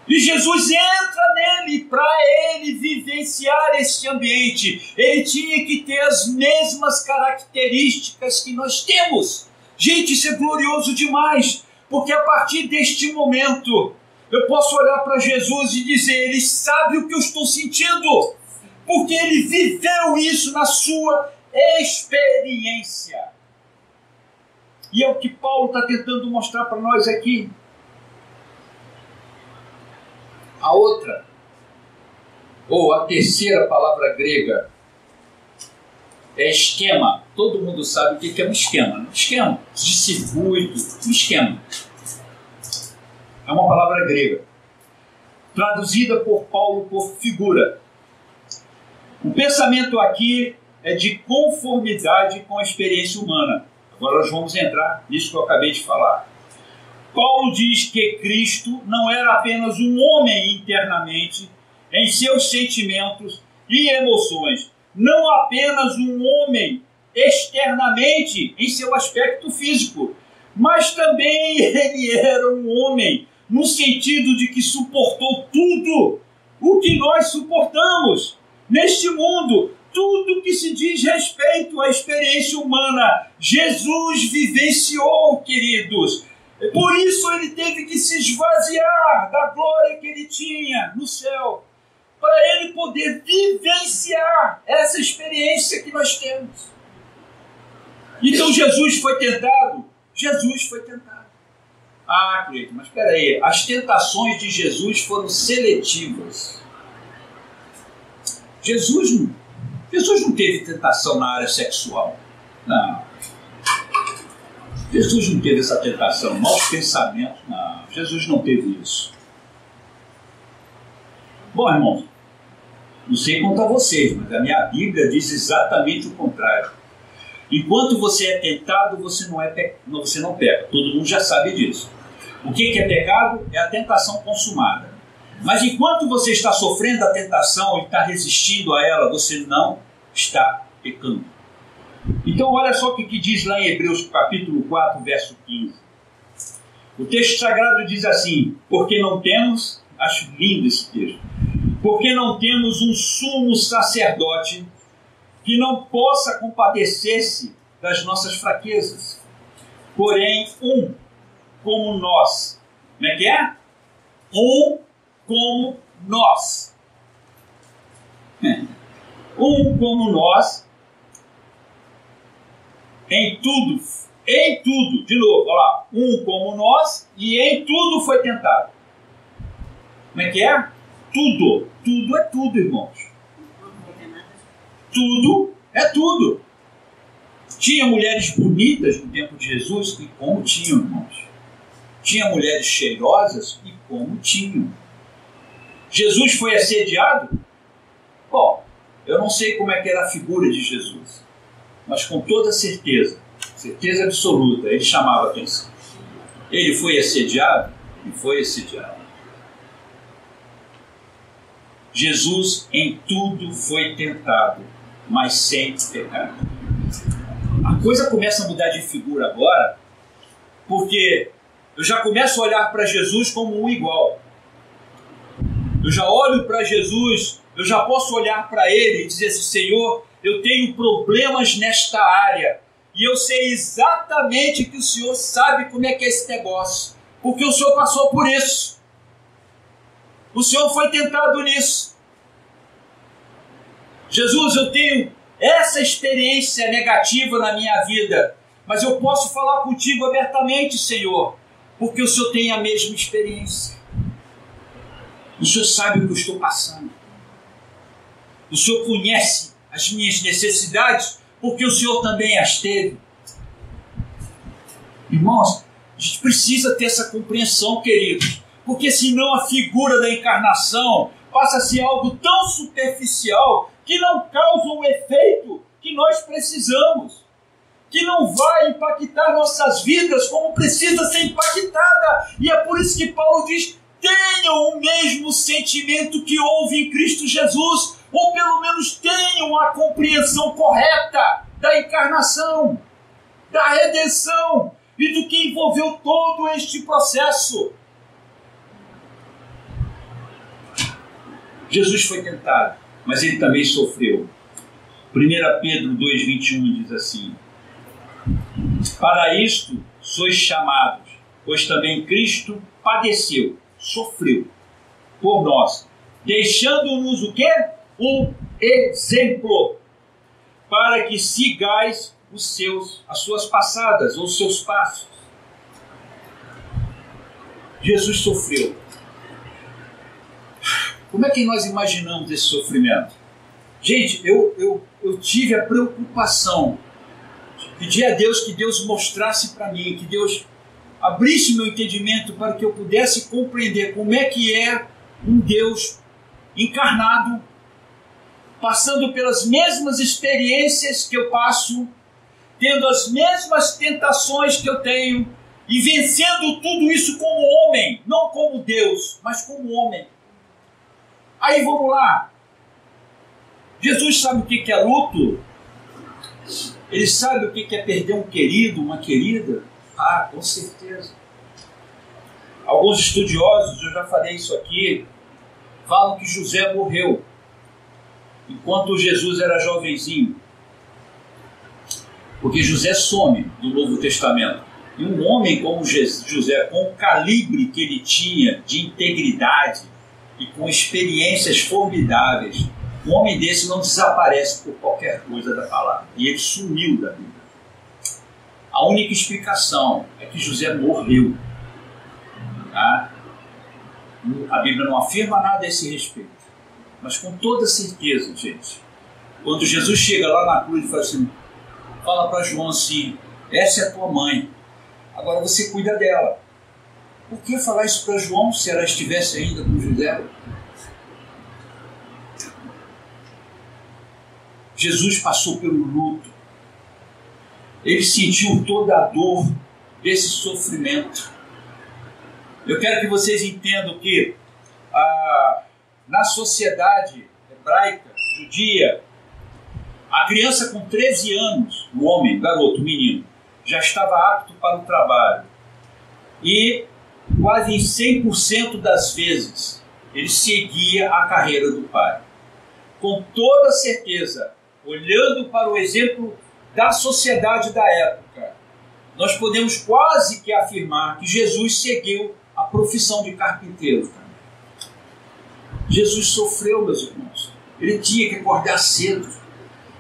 E Jesus entra nele para ele vivenciar esse ambiente. Ele tinha que ter as mesmas características que nós temos. Gente, isso é glorioso demais, porque a partir deste momento eu posso olhar para Jesus e dizer: ele sabe o que eu estou sentindo, porque ele viveu isso na sua experiência. E é o que Paulo está tentando mostrar para nós aqui. A outra, ou a terceira palavra grega, é esquema. Todo mundo sabe o que é um esquema, né? Esquema de circuito, um esquema. É uma palavra grega, traduzida por Paulo por figura. O pensamento aqui é de conformidade com a experiência humana. Agora nós vamos entrar nisso que eu acabei de falar. Paulo diz que Cristo não era apenas um homem internamente, em seus sentimentos e emoções, não apenas um homem externamente, em seu aspecto físico, mas também ele era um homem no sentido de que suportou tudo o que nós suportamos neste mundo. Tudo que se diz respeito à experiência humana, Jesus vivenciou, queridos. Por isso ele teve que se esvaziar da glória que ele tinha no céu, para ele poder vivenciar essa experiência que nós temos. Então Jesus foi tentado? Jesus foi tentado. Ah, querido, mas espera aí, as tentações de Jesus foram seletivas. Jesus não teve tentação na área sexual. Não. Jesus não teve essa tentação. Maus pensamentos, não. Jesus não teve isso. Bom, irmãos, não sei quanto a vocês, mas a minha Bíblia diz exatamente o contrário. Enquanto você é tentado, você não peca. Todo mundo já sabe disso. O que é pecado? É a tentação consumada. Mas enquanto você está sofrendo a tentação e está resistindo a ela, você não está pecando. Então olha só o que diz lá em Hebreus capítulo 4, verso 15. O texto sagrado diz assim: porque não temos, acho lindo esse texto, porque não temos um sumo sacerdote que não possa compadecer-se das nossas fraquezas, porém um como nós. Como é que é? Um como nós. Um como nós, em tudo, de novo, olha lá, um como nós e em tudo foi tentado. Como é que é? Tudo é tudo, irmãos. Tudo é tudo. Tinha mulheres bonitas no tempo de Jesus, e como tinham, irmãos. Tinha mulheres cheirosas, e como tinham. Jesus foi assediado? Bom, eu não sei como é que era a figura de Jesus, mas com toda certeza absoluta, ele chamava atenção. Ele foi assediado? E foi assediado. Jesus em tudo foi tentado, mas sem pecado. A coisa começa a mudar de figura agora, porque eu já começo a olhar para Jesus como um igual. Eu já olho para Jesus, eu já posso olhar para Ele e dizer assim: Senhor, eu tenho problemas nesta área, e eu sei exatamente que o Senhor sabe como é que é esse negócio, porque o Senhor passou por isso. O Senhor foi tentado nisso. Jesus, eu tenho essa experiência negativa na minha vida, mas eu posso falar contigo abertamente, Senhor, porque o Senhor tem a mesma experiência. O Senhor sabe o que eu estou passando. O Senhor conhece as minhas necessidades, porque o Senhor também as teve. Irmãos, a gente precisa ter essa compreensão, queridos, porque senão a figura da encarnação passa a ser algo tão superficial que não causa o efeito que nós precisamos, que não vai impactar nossas vidas como precisa ser impactada. E é por isso que Paulo diz: tenham o mesmo sentimento que houve em Cristo Jesus, ou pelo menos tenham a compreensão correta da encarnação, da redenção e do que envolveu todo este processo. Jesus foi tentado, mas ele também sofreu. 1 Pedro 2,21 diz assim: para isto sois chamados, pois também Cristo padeceu, sofreu por nós, deixando-nos o quê? Um exemplo, para que sigais as suas passadas, ou os seus passos. Jesus sofreu. Como é que nós imaginamos esse sofrimento? Gente, eu tive a preocupação de pedir a Deus que Deus mostrasse para mim, que Deus abrisse meu entendimento para que eu pudesse compreender como é que é um Deus encarnado, passando pelas mesmas experiências que eu passo, tendo as mesmas tentações que eu tenho, e vencendo tudo isso como homem, não como Deus, mas como homem. Aí vamos lá. Jesus sabe o que é luto? Ele sabe o que é perder um querido, uma querida? Ah, com certeza. Alguns estudiosos, eu já falei isso aqui, falam que José morreu enquanto Jesus era jovenzinho. Porque José some do Novo Testamento. E um homem como José, com o calibre que ele tinha de integridade e com experiências formidáveis, um homem desse não desaparece por qualquer coisa da palavra. E ele sumiu da Bíblia. A única explicação é que José morreu. Tá? A Bíblia não afirma nada a esse respeito. Mas com toda certeza, gente, quando Jesus chega lá na cruz e fala assim, fala para João assim, essa é a tua mãe, agora você cuida dela. Por que falar isso para João se ela estivesse ainda com José? Jesus passou pelo luto. Ele sentiu toda a dor desse sofrimento. Eu quero que vocês entendam que na sociedade hebraica, judia, a criança com 13 anos, o homem, garoto, o menino, já estava apto para o trabalho. E quase em 100% das vezes ele seguia a carreira do pai. Com toda certeza, olhando para o exemplo da sociedade da época, nós podemos quase que afirmar que Jesus seguiu a profissão de carpinteiro. Jesus sofreu, meus irmãos. Ele tinha que acordar cedo.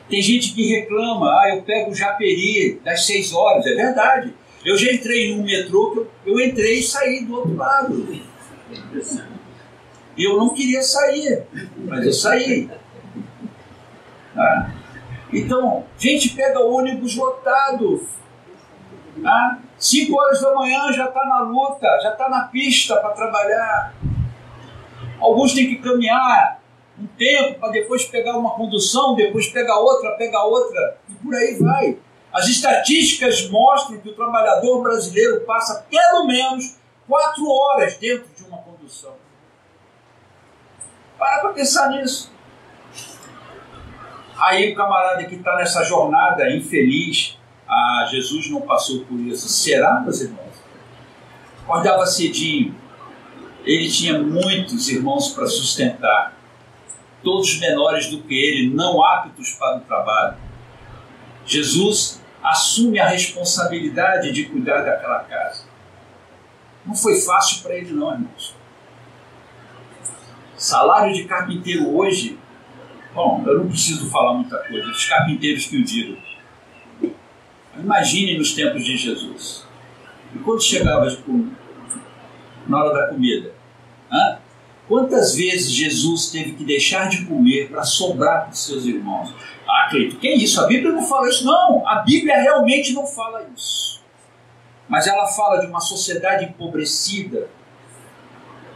Tem gente que reclama, eu pego o Japeri das 6 horas. É verdade. Eu já entrei em um metrô, eu entrei e saí do outro lado. Eu não queria sair, mas eu saí. Tá? Então, gente pega ônibus lotado. 5 horas da manhã já está na luta, já está na pista para trabalhar. Alguns têm que caminhar um tempo para depois pegar uma condução, depois pegar outra, e por aí vai. As estatísticas mostram que o trabalhador brasileiro passa pelo menos 4 horas dentro de uma condução. Para pensar nisso. Aí o camarada que está nessa jornada infeliz, Jesus não passou por isso. Será, meus irmãos? Acordava cedinho. Ele tinha muitos irmãos para sustentar. Todos menores do que ele, não aptos para o trabalho. Jesus assume a responsabilidade de cuidar daquela casa. Não foi fácil para ele não, irmãos. Salário de carpinteiro hoje, bom, eu não preciso falar muita coisa, os carpinteiros que o digam. Imagine nos tempos de Jesus. E quando chegava na hora da comida, quantas vezes Jesus teve que deixar de comer para sobrar para os seus irmãos? Cleito, que é isso? A Bíblia não fala isso. Não, a Bíblia realmente não fala isso. Mas ela fala de uma sociedade empobrecida,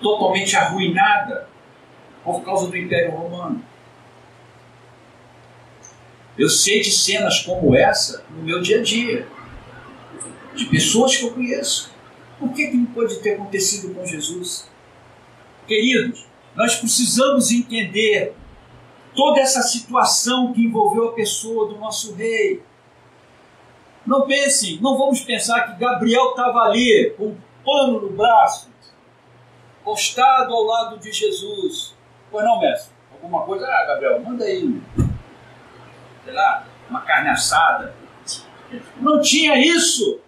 totalmente arruinada por causa do Império Romano. Eu sei de cenas como essa no meu dia a dia, de pessoas que eu conheço. Por que não pode ter acontecido com Jesus? Queridos, nós precisamos entender toda essa situação que envolveu a pessoa do nosso rei. Não pensem, não vamos pensar que Gabriel estava ali com um pano no braço, postado ao lado de Jesus. Pois não, mestre? Alguma coisa? Gabriel, manda aí, sei lá, uma carne assada. Não tinha isso.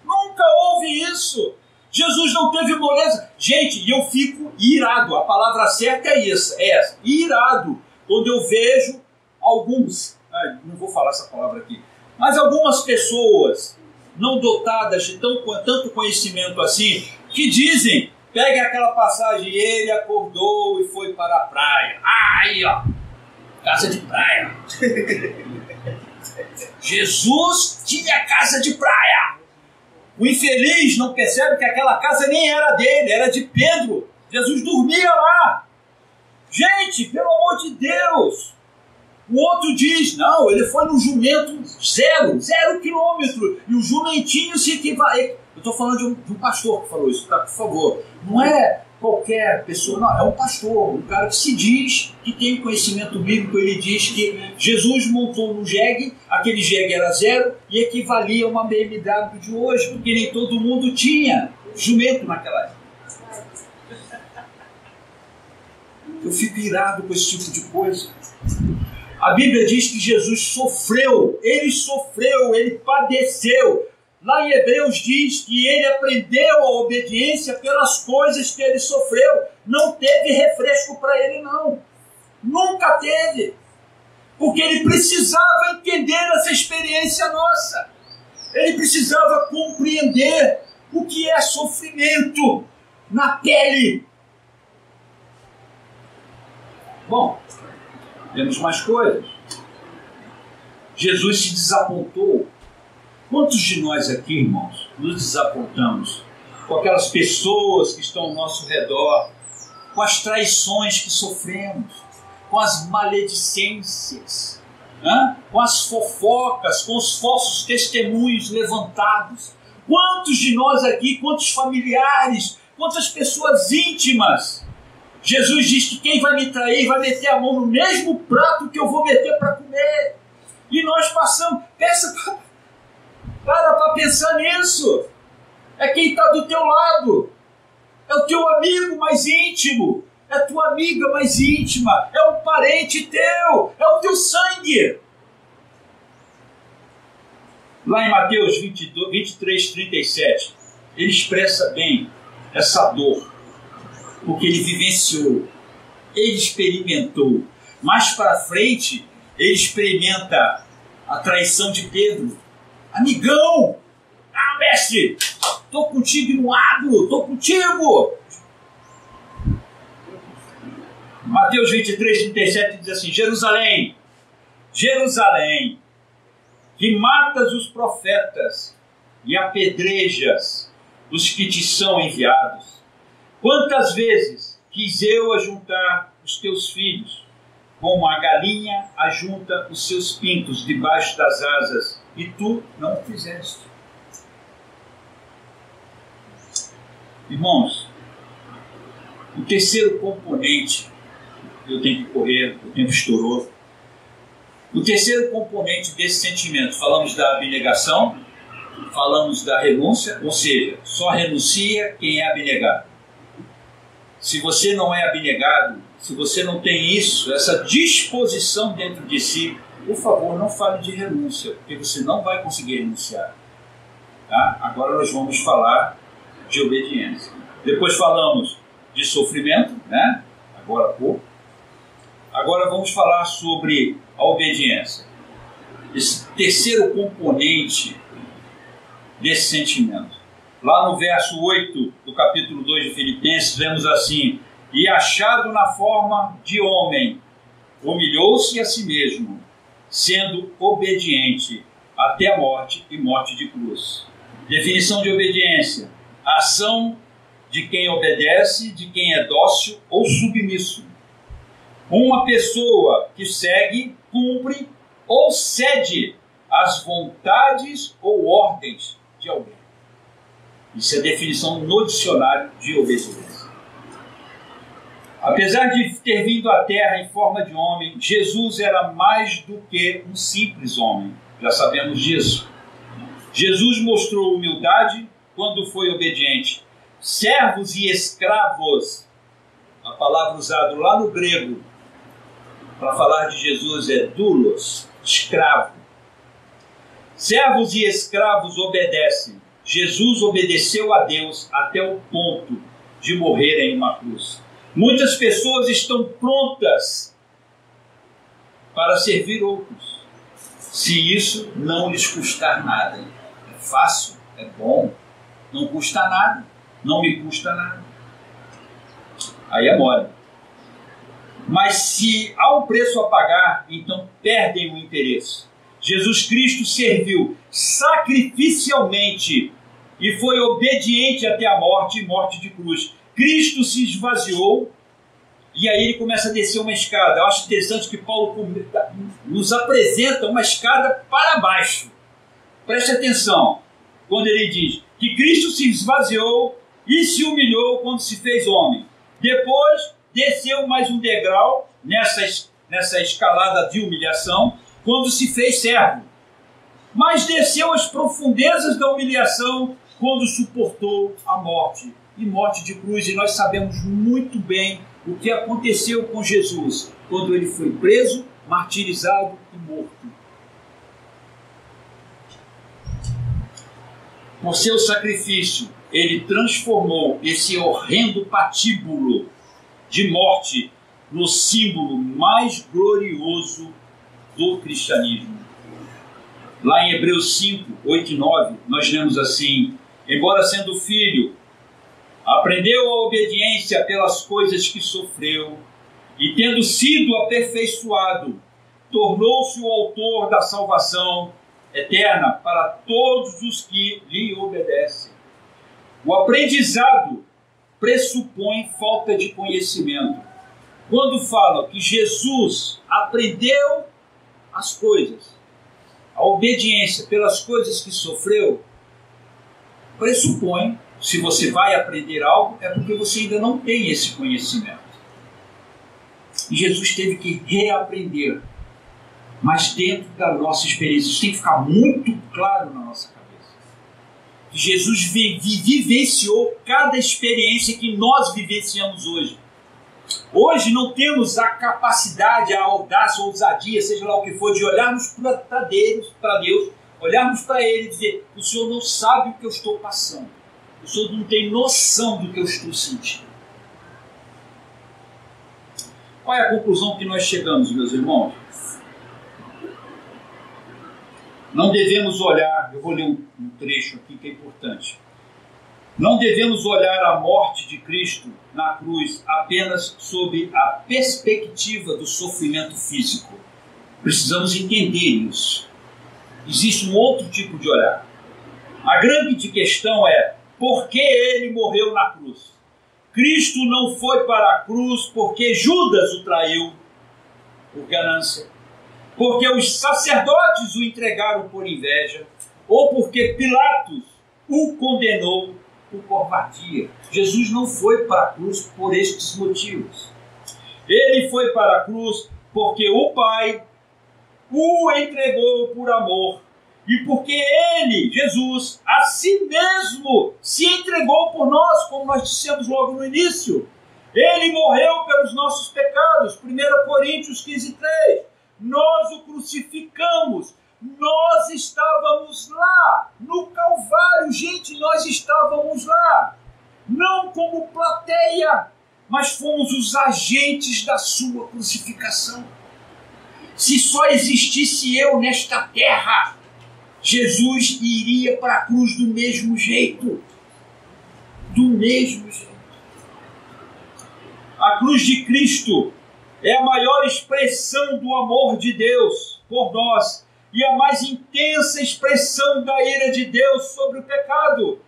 Nunca houve isso. Jesus não teve moleza. Gente, e eu fico irado. A palavra certa é essa. Irado. Quando eu vejo alguns, não vou falar essa palavra aqui, mas algumas pessoas não dotadas de tanto conhecimento assim, que dizem, peguem aquela passagem, ele acordou e foi para a praia. Aí, ó, casa de praia. Jesus tinha casa de praia. O infeliz não percebe que aquela casa nem era dele, era de Pedro. Jesus dormia lá. Gente, pelo amor de Deus. O outro diz, não, ele foi no jumento 0 quilômetro. E o jumentinho se equivale. Eu estou falando de um pastor que falou isso, tá? Por favor. Não é qualquer pessoa, não. É um pastor, um cara que se diz que tem conhecimento bíblico. Ele diz que Jesus montou no jegue, aquele jegue era 0 e equivalia a uma BMW de hoje, porque nem todo mundo tinha jumento naquela época. Eu fico irado com esse tipo de coisa. A Bíblia diz que Jesus sofreu, ele padeceu. Lá em Hebreus diz que ele aprendeu a obediência pelas coisas que ele sofreu. Não teve refresco para ele, não. Nunca teve. Porque ele precisava entender essa experiência nossa. Ele precisava compreender o que é sofrimento na pele. Bom, temos mais coisas. Jesus se desapontou. Quantos de nós aqui, irmãos, nos desapontamos com aquelas pessoas que estão ao nosso redor, com as traições que sofremos, com as maledicências, com as fofocas, com os falsos testemunhos levantados? Quantos de nós aqui, quantos familiares, quantas pessoas íntimas? Jesus diz que quem vai me trair vai meter a mão no mesmo prato que eu vou meter para comer. E nós passamos, para pensar nisso. É quem está do teu lado, é o teu amigo mais íntimo, é a tua amiga mais íntima, é um parente teu, é o teu sangue. Lá em Mateus 23, 37, ele expressa bem essa dor, porque ele vivenciou, ele experimentou. Mais para frente, ele experimenta a traição de Pedro. Amigão, mestre, estou contigo no lado, estou contigo. Mateus 23, 37 diz assim: Jerusalém, Jerusalém, que matas os profetas e apedrejas os que te são enviados. Quantas vezes quis eu ajuntar os teus filhos, como a galinha ajunta os seus pintos debaixo das asas, e tu não o fizeste. Irmãos, o terceiro componente, eu tenho que correr, o tempo estourou. O terceiro componente desse sentimento, falamos da abnegação, falamos da renúncia, ou seja, só renuncia quem é abnegado. Se você não é abnegado, se você não tem isso, essa disposição dentro de si, por favor, não fale de renúncia, porque você não vai conseguir renunciar. Tá? Agora nós vamos falar de obediência. Depois falamos de sofrimento, né? Agora há pouco. Agora vamos falar sobre a obediência. Esse terceiro componente desse sentimento. Lá no verso 8 do capítulo 2 de Filipenses, vemos assim: e achado na forma de homem, humilhou-se a si mesmo, sendo obediente até a morte e morte de cruz. Definição de obediência: a ação de quem obedece, de quem é dócil ou submisso. Uma pessoa que segue, cumpre ou cede às vontades ou ordens de alguém. Isso é a definição no dicionário de obediência. Apesar de ter vindo à terra em forma de homem, Jesus era mais do que um simples homem. Já sabemos disso. Jesus mostrou humildade quando foi obediente. Servos e escravos, a palavra usada lá no grego para falar de Jesus é doulos, escravo. Servos e escravos obedecem. Jesus obedeceu a Deus até o ponto de morrer em uma cruz. Muitas pessoas estão prontas para servir outros, se isso não lhes custar nada. É fácil, é bom, não custa nada, não me custa nada. Aí é mole. Mas se há um preço a pagar, então perdem o interesse. Jesus Cristo serviu sacrificialmente e foi obediente até a morte e morte de cruz. Cristo se esvaziou e aí ele começa a descer uma escada. Eu acho interessante que Paulo nos apresenta uma escada para baixo. Preste atenção quando ele diz que Cristo se esvaziou e se humilhou quando se fez homem. Depois desceu mais um degrau nessa escalada de humilhação quando se fez servo. Mas desceu as profundezas da humilhação quando suportou a morte e morte de cruz. E nós sabemos muito bem o que aconteceu com Jesus quando ele foi preso, martirizado e morto. Com seu sacrifício, ele transformou esse horrendo patíbulo de morte no símbolo mais glorioso do cristianismo. Lá em Hebreus 5, 8 e 9, nós lemos assim: embora sendo filho, aprendeu a obediência pelas coisas que sofreu, e tendo sido aperfeiçoado, tornou-se o autor da salvação eterna para todos os que lhe obedecem. O aprendizado pressupõe falta de conhecimento. Quando fala que Jesus aprendeu as coisas, a obediência pelas coisas que sofreu, pressupõe, se você vai aprender algo, é porque você ainda não tem esse conhecimento. E Jesus teve que reaprender, mas dentro da nossa experiência. Isso tem que ficar muito claro na nossa cabeça. Que Jesus vivenciou cada experiência que nós vivenciamos hoje. Hoje não temos a capacidade, a audácia, a ousadia, seja lá o que for, de olharmos para Deus, olharmos para Ele e dizer: o Senhor não sabe o que eu estou passando. O Senhor não tem noção do que eu estou sentindo. Qual é a conclusão que nós chegamos, meus irmãos? Não devemos olhar, eu vou ler um trecho aqui que é importante. Não devemos olhar a morte de Cristo na cruz apenas sob a perspectiva do sofrimento físico. Precisamos entender isso. Existe um outro tipo de olhar. A grande questão é: por que ele morreu na cruz? Cristo não foi para a cruz porque Judas o traiu por ganância, porque os sacerdotes o entregaram por inveja, ou porque Pilatos o condenou por covardia. Jesus não foi para a cruz por estes motivos. Ele foi para a cruz porque o Pai o entregou por amor, e porque ele, Jesus, a si mesmo se entregou por nós, como nós dissemos logo no início. Ele morreu pelos nossos pecados, 1 Coríntios 15:3. Nós o crucificamos, nós estávamos lá, no Calvário, gente, nós estávamos lá. Não como plateia, mas fomos os agentes da sua crucificação. Se só existisse eu nesta terra, Jesus iria para a cruz do mesmo jeito. Do mesmo jeito. A cruz de Cristo é a maior expressão do amor de Deus por nós e a mais intensa expressão da ira de Deus sobre o pecado.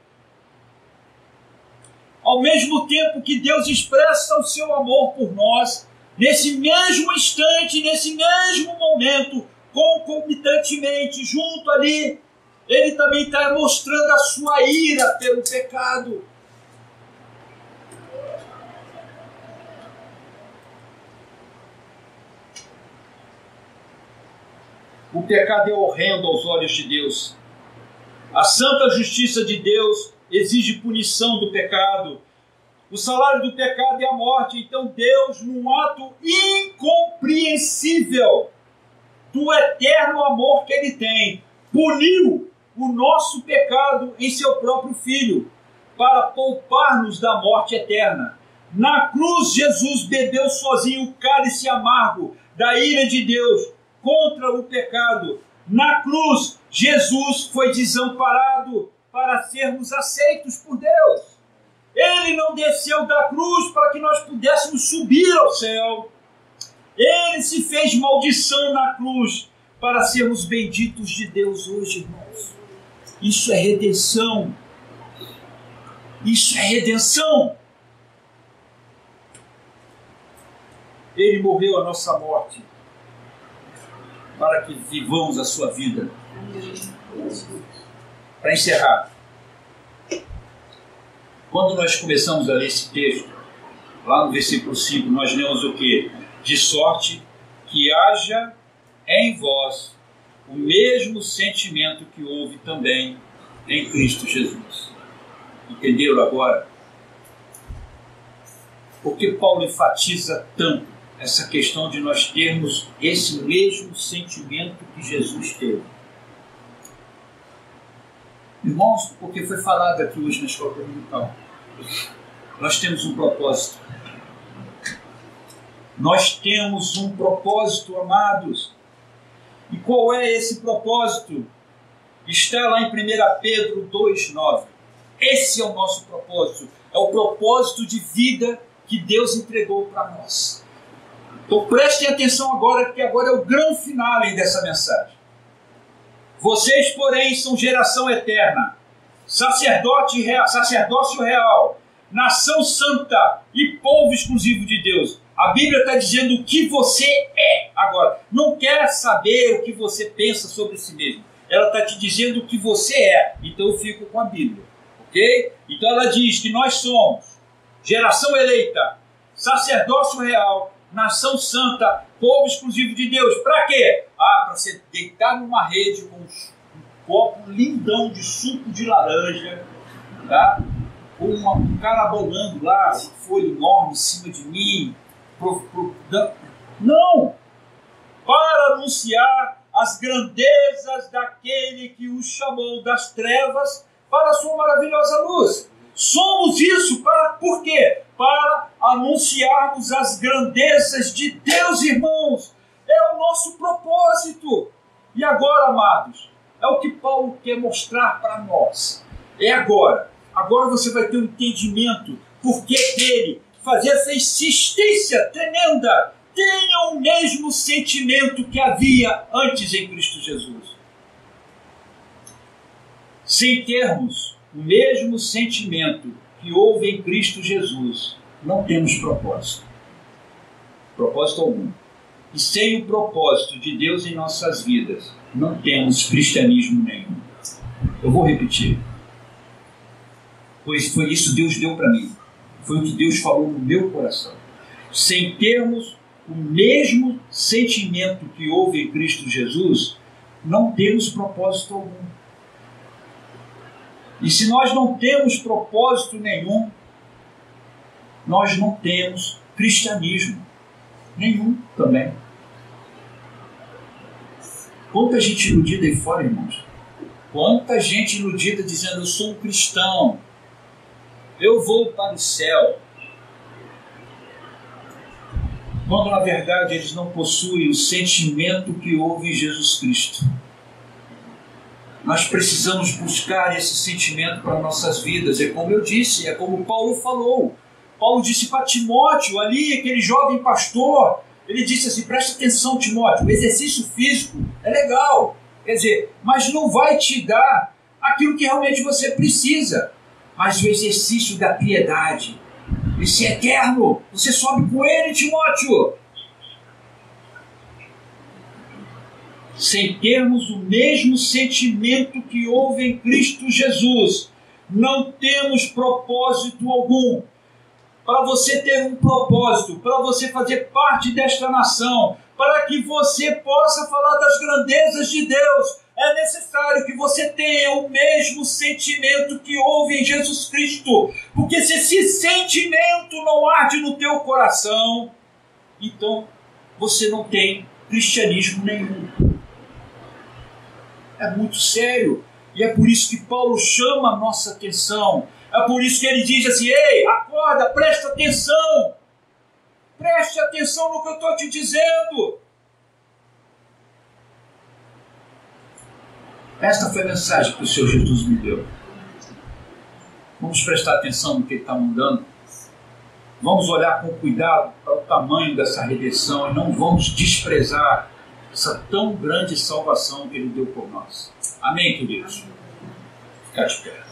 Ao mesmo tempo que Deus expressa o seu amor por nós, nesse mesmo instante, nesse mesmo momento, concomitantemente, junto ali, ele também está mostrando a sua ira pelo pecado. O pecado é horrendo aos olhos de Deus. A santa justiça de Deus exige punição do pecado. O salário do pecado é a morte. Então Deus, num ato incompreensível do eterno amor que Ele tem, puniu o nosso pecado em seu próprio Filho, para poupar-nos da morte eterna. Na cruz, Jesus bebeu sozinho o cálice amargo da ira de Deus contra o pecado. Na cruz, Jesus foi desamparado para sermos aceitos por Deus. Ele não desceu da cruz para que nós pudéssemos subir ao céu. Ele se fez maldição na cruz para sermos benditos de Deus hoje, irmãos. Isso é redenção. Isso é redenção. Ele morreu a nossa morte para que vivamos a sua vida. Para encerrar, quando nós começamos a ler esse texto, lá no versículo 5, nós lemos o quê? De sorte que haja em vós o mesmo sentimento que houve também em Cristo Jesus. Entenderam agora? Por que Paulo enfatiza tanto essa questão de nós termos esse mesmo sentimento que Jesus teve? Irmãos, porque foi falado aqui hoje na escola dominical, nós temos um propósito. Nós temos um propósito, amados. E qual é esse propósito? está lá em 1 Pedro 2,9. Esse é o nosso propósito. É o propósito de vida que Deus entregou para nós. Então prestem atenção agora, porque agora é o grande finale dessa mensagem. Vocês, porém, são geração eterna, sacerdócio real, nação santa e povo exclusivo de Deus. A Bíblia está dizendo o que você é agora. Não quer saber o que você pensa sobre si mesmo. Ela está te dizendo o que você é. Então eu fico com a Bíblia. Ok? Então ela diz que nós somos geração eleita, sacerdócio real, nação santa, povo exclusivo de Deus. Para quê? Para você deitar numa rede com um copo lindão de suco de laranja, tá? Com um cara bolando lá, uma folha enorme em cima de mim. Não! Para anunciar as grandezas daquele que os chamou das trevas para a sua maravilhosa luz. Somos isso por quê? Para anunciarmos as grandezas de Deus, irmãos. É o nosso propósito. E agora, amados, é o que Paulo quer mostrar para nós. É agora. Agora você vai ter um entendimento por que dele fazer essa insistência tremenda. Tenha o mesmo sentimento que havia antes em Cristo Jesus. Sem termos o mesmo sentimento que houve em Cristo Jesus, não temos propósito. Propósito algum. E sem o propósito de Deus em nossas vidas, não temos cristianismo nenhum. Eu vou repetir. Pois foi isso que Deus deu para mim. Foi o que Deus falou no meu coração. Sem termos o mesmo sentimento que houve em Cristo Jesus, não temos propósito algum. E se nós não temos propósito nenhum, nós não temos cristianismo nenhum também. Quanta gente iludida aí fora, irmãos. Quanta gente iludida dizendo: eu sou um cristão, eu vou para o céu. Quando na verdade eles não possuem o sentimento que houve em Jesus Cristo. Nós precisamos buscar esse sentimento para nossas vidas. É como eu disse, é como Paulo falou. Paulo disse para Timóteo, ali, aquele jovem pastor, ele disse assim: presta atenção, Timóteo, o exercício físico é legal, quer dizer, mas não vai te dar aquilo que realmente você precisa. Mas o exercício da piedade, esse é eterno, você sobe com ele, Timóteo. Sem termos o mesmo sentimento que houve em Cristo Jesus, não temos propósito algum. Para você ter um propósito, para você fazer parte desta nação, para que você possa falar das grandezas de Deus, é necessário que você tenha o mesmo sentimento que houve em Jesus Cristo. Porque se esse sentimento não arde no teu coração, então você não tem cristianismo nenhum. É muito sério. E é por isso que Paulo chama a nossa atenção. É por isso que ele diz assim: ei, acorda, presta atenção. Preste atenção no que eu estou te dizendo. Esta foi a mensagem que o Senhor Jesus me deu. Vamos prestar atenção no que Ele está mandando. Vamos olhar com cuidado para o tamanho dessa redenção e não vamos desprezar essa tão grande salvação que Ele deu por nós. Amém, queridos? Ficar de pé.